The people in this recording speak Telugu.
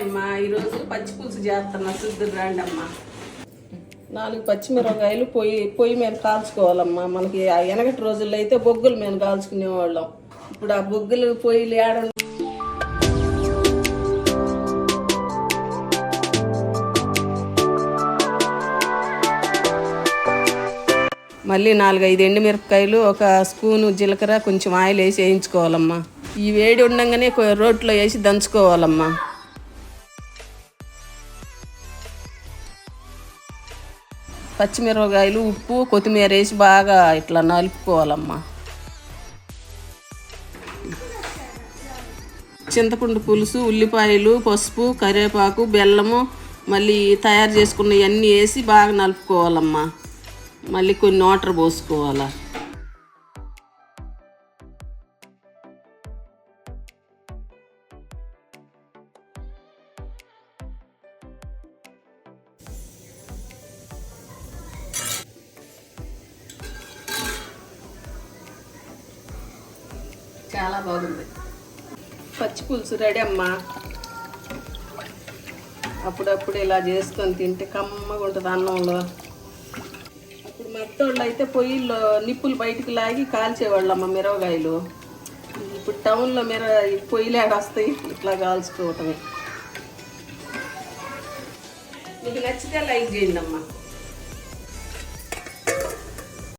అమ్మా, ఈరోజు పచ్చి పులుసు చేస్తున్నా, చూద్దురు రండి అమ్మా. 4 పచ్చిమిరపకాయలు పొయ్యి మీద కాల్చుకోవాలమ్మా. మనకి ఆ వెనకటి రోజుల్లో అయితే బొగ్గుల మీద కాల్చుకునేవాళ్ళం. ఇప్పుడు ఆ బొగ్గులు పొయ్యిలు ఏడ మళ్ళీ 4-5 ఎండుమిరపకాయలు, ఒక స్పూను జీలకర్ర, కొంచెం ఆయిల్ వేసి వేయించుకోవాలమ్మా. ఈ వేడి ఉండగానే రోట్లో వేసి దంచుకోవాలమ్మా. పచ్చిమిరపకాయలు, ఉప్పు, కొత్తిమీర వేసి బాగా ఇట్లా నలుపుకోవాలమ్మా. చింతపండు పులుసు, ఉల్లిపాయలు, పసుపు, కరివేపాకు, బెల్లము, మళ్ళీ తయారు చేసుకున్న ఇవన్నీ వేసి బాగా నలుపుకోవాలమ్మా. మళ్ళీ కొన్ని వాటర్ పోసుకోవాలా. చాలా బాగుంది. పచ్చి పులుసు రెడీ అమ్మా. అప్పుడప్పుడు ఇలా చేసుకొని తింటే కమ్మగా ఉంటుంది అన్నంలో. అప్పుడు మెత్తోళ్ళు అయితే పొయ్యిల్లో నిప్పులు బయటికి లాగి కాల్చేవాళ్ళమ్మ మిరపకాయలు. ఇప్పుడు టౌన్లో పొయ్యిలు వస్తాయి, ఇట్లా కాల్చుకోవటమే. మీకు నచ్చితే లైక్ చేయండి అమ్మా.